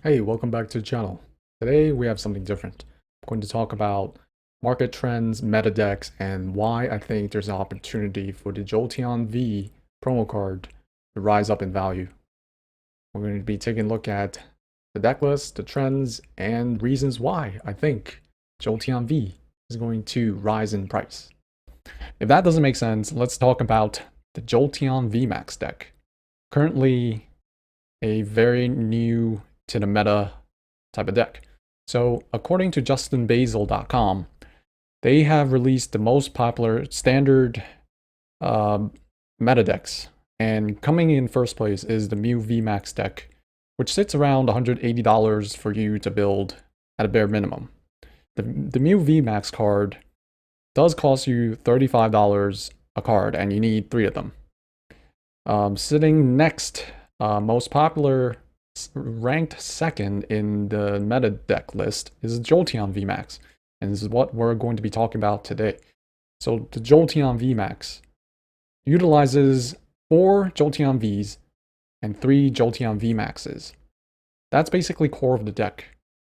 Hey, welcome back to the channel. Today we have something different. I'm going to talk about market trends, meta decks, and why I think there's an opportunity for the Jolteon V promo card to rise up in value. We're going to be taking a look at the deck list, the trends, and reasons why I think Jolteon V is going to rise in price. If that doesn't make sense, let's talk about the Jolteon VMAX deck. Currently a very new to the meta type of deck. So according to justinbasil.com, they have released the most popular standard meta decks. And coming in first place is the Mew VMAX deck, which sits around $180 for you to build at a bare minimum. The Mew VMAX card does cost you $35 a card, and you need 3 of them. Sitting next, most popular, ranked second in the meta deck list is Jolteon VMAX, and this is what we're going to be talking about today. So the Jolteon VMAX utilizes 4 Jolteon Vs and 3 Jolteon VMAXs. That's basically core of the deck,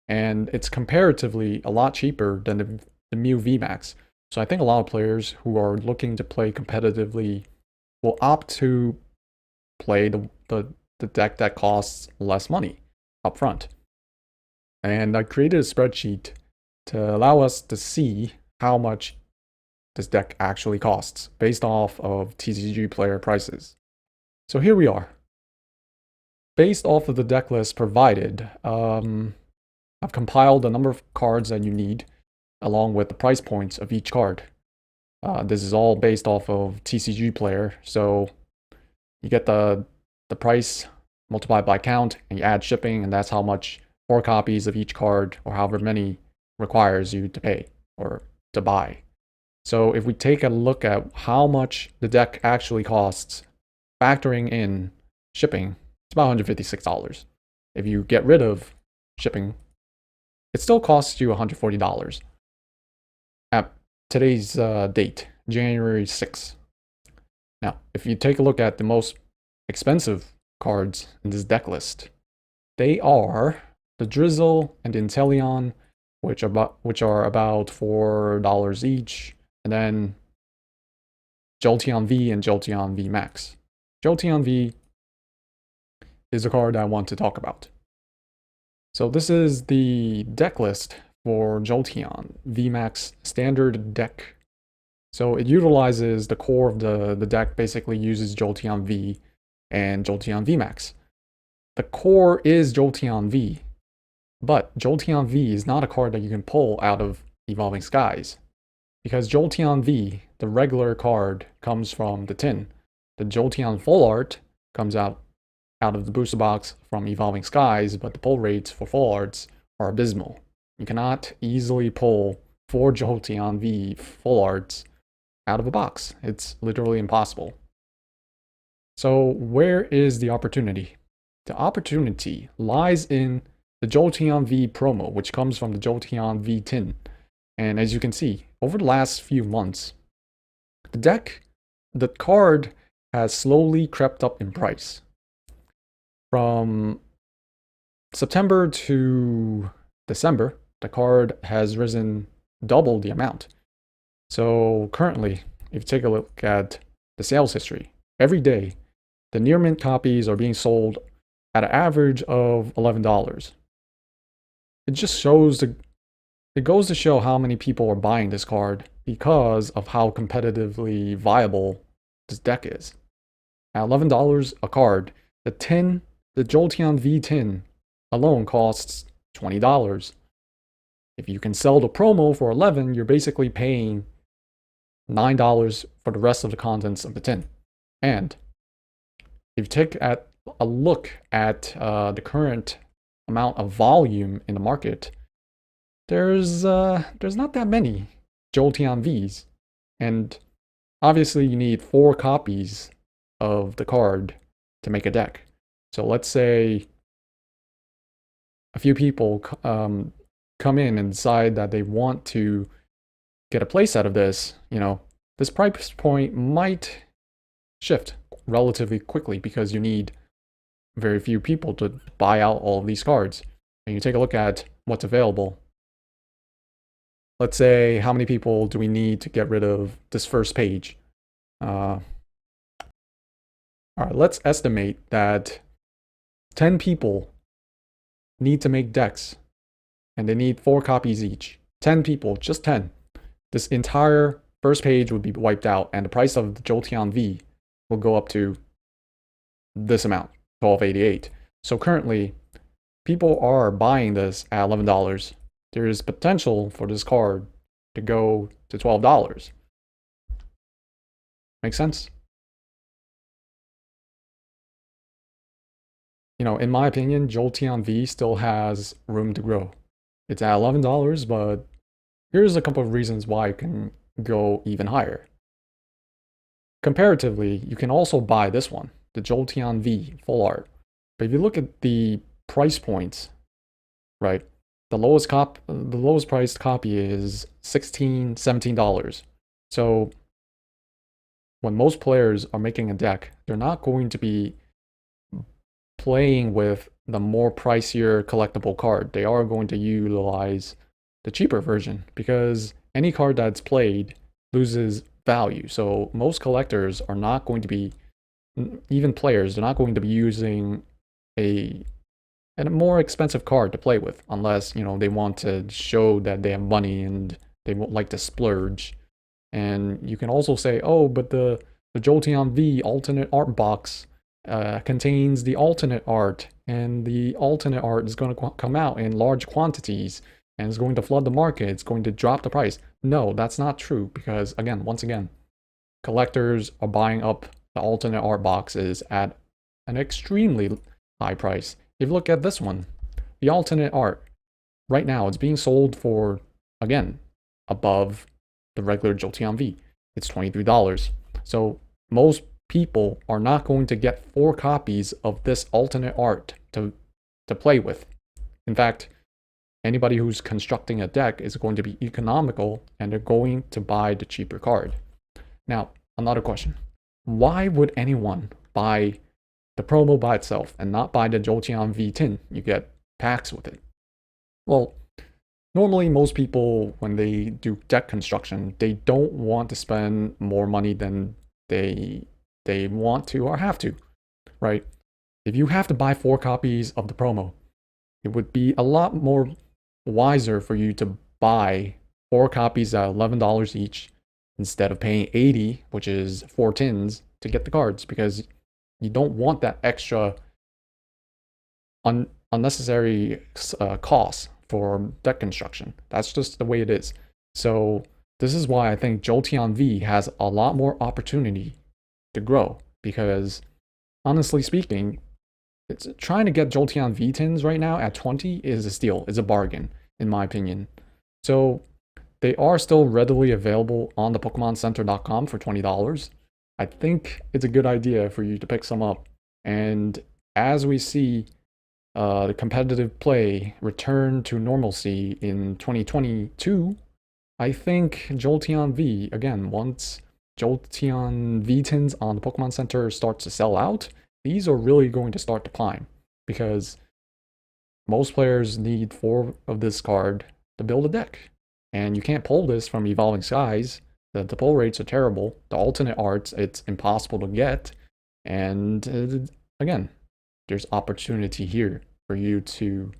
and it's comparatively a lot cheaper than the Mew VMAX. So I think a lot of players who are looking to play competitively will opt to play the deck that costs less money up front. And I created a spreadsheet to allow us to see how much this deck actually costs based off of TCGPlayer prices. So here we are. Based off of the deck list provided, I've compiled the number of cards that you need along with the price points of each card. This is all based off of TCGPlayer, so you get the price multiplied by count, and you add shipping, and that's how much 4 copies of each card, or however many, requires you to pay or to buy. So if we take a look at how much the deck actually costs, factoring in shipping, it's about $156. If you get rid of shipping, it still costs you $140 at today's date, January 6th. Now, if you take a look at the most expensive cards in this deck list, they are the Drizzle and the Inteleon, which are about $4 each, and then Jolteon V and Jolteon VMAX. Jolteon V is the card I want to talk about. So this is the deck list for Jolteon VMAX standard deck. So it utilizes the core of the deck, basically uses Jolteon V and Jolteon VMAX. The core is Jolteon V, but Jolteon V is not a card that you can pull out of Evolving Skies, because Jolteon V, the regular card, comes from the tin. The Jolteon Full Art comes out of the booster box from Evolving Skies, but the pull rates for full arts are abysmal. You cannot easily pull 4 Jolteon V full arts out of a box. It's literally impossible. So where is the opportunity? The opportunity lies in the Jolteon V Promo, which comes from the Jolteon V tin. And as you can see, over the last few months, the card has slowly crept up in price. From September to December, the card has risen double the amount. So currently, if you take a look at the sales history, every day, the near mint copies are being sold at an average of $11. It just shows it goes to show how many people are buying this card because of how competitively viable this deck is. At $11 a card, the Jolteon V tin alone costs $20. If you can sell the promo for $11, you're basically paying $9 for the rest of the contents of the tin. And if you take a look at the current amount of volume in the market, there's not that many Jolteon Vs, and obviously you need 4 copies of the card to make a deck. So let's say a few people come in and decide that they want to get a playset of this. This price point might shift relatively quickly because you need very few people to buy out all of these cards. and you take a look at what's available, let's say how many people do we need to get rid of this first page? All right, let's estimate that 10 people need to make decks, and they need 4 copies each. 10 people, just 10. This entire first page would be wiped out, and the price of the Jolteon V will go up to this amount, $12.88. So currently, people are buying this at $11. There is potential for this card to go to $12. Make sense? You know, in my opinion, Jolteon V still has room to grow. It's at $11, but here's a couple of reasons why it can go even higher. Comparatively, you can also buy this one, the Jolteon V Full Art. But if you look at the price points, right, the lowest priced copy is $16, $17. So when most players are making a deck, they're not going to be playing with the more pricier collectible card. They are going to utilize the cheaper version because any card that's played loses value. So most collectors are not going to be, even players, they're not going to be using a more expensive card to play with unless, you know, they want to show that they have money and they won't like to splurge. And you can also say, oh, but the Jolteon V alternate art box contains the alternate art, and the alternate art is going to come out in large quantities and is going to flood the market. It's going to drop the price. No, that's not true because, again, once again, collectors are buying up the alternate art boxes at an extremely high price. If you look at this one, the alternate art, right now it's being sold for, again, above the regular Jolteon V. It's $23. So most people are not going to get 4 copies of this alternate art to play with. In fact, anybody who's constructing a deck is going to be economical and they're going to buy the cheaper card. Now, another question. Why would anyone buy the promo by itself and not buy the Jolteon V tin? You get packs with it. Well, normally most people, when they do deck construction, they don't want to spend more money than they want to or have to, right? If you have to buy 4 copies of the promo, it would be a lot more wiser for you to buy 4 copies at $11 each instead of paying $80, which is 4 tins, to get the cards, because you don't want that extra unnecessary cost for deck construction. That's just the way it is. So this is why I think Jolteon V has a lot more opportunity to grow, because honestly speaking, it's trying to get Jolteon V tins right now at 20 is a steal, is a bargain, in my opinion. So they are still readily available on the PokemonCenter.com for $20. I think it's a good idea for you to pick some up. And as we see the competitive play return to normalcy in 2022, I think Jolteon V, again, once Jolteon V tins on the Pokemon Center starts to sell out, these are really going to start to climb, because most players need 4 of this card to build a deck. And you can't pull this from Evolving Skies. The pull rates are terrible. The alternate arts, it's impossible to get. And again, there's opportunity here for you to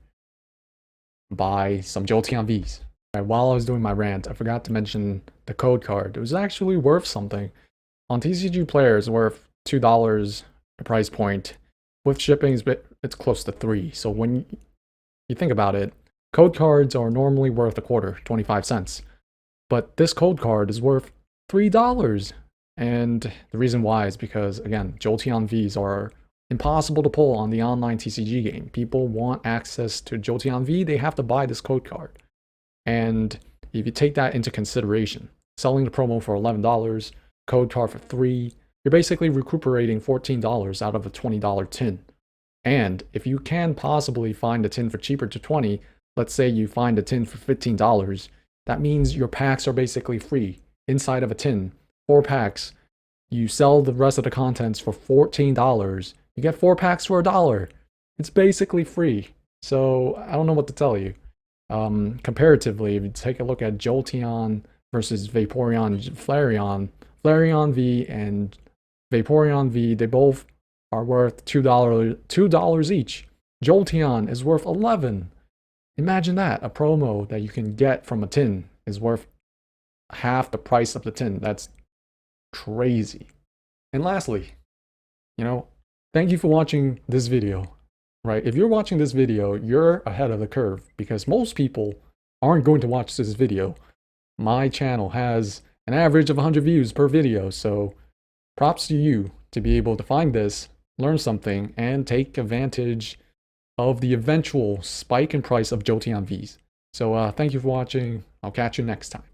buy some Jolteon Vs. Right, while I was doing my rant, I forgot to mention the code card. It was actually worth something. On TCGPlayer, it's worth $2, the price point. With shipping, it's close to $3. So when you think about it, code cards are normally worth a quarter, 25 cents. But this code card is worth $3. And the reason why is because, again, Jolteon Vs are impossible to pull on the online TCG game. People want access to Jolteon V, they have to buy this code card. And if you take that into consideration, selling the promo for $11, code card for $3, you're basically recuperating $14 out of a $20 tin. And if you can possibly find a tin for cheaper to $20, let's say you find a tin for $15, that means your packs are basically free inside of a tin. 4 packs, you sell the rest of the contents for $14, you get 4 packs for $1. It's basically free. So I don't know what to tell you. Comparatively, if you take a look at Jolteon versus Vaporeon, Flareon V and Vaporeon V, they both are worth $2 each. Jolteon is worth 11. Imagine that. A promo that you can get from a tin is worth half the price of the tin. That's crazy. And lastly, thank you for watching this video. Right? If you're watching this video, you're ahead of the curve because most people aren't going to watch this video. My channel has an average of 100 views per video, so props to you to be able to find this, learn something, and take advantage of the eventual spike in price of Jolteon Vs. So thank you for watching. I'll catch you next time.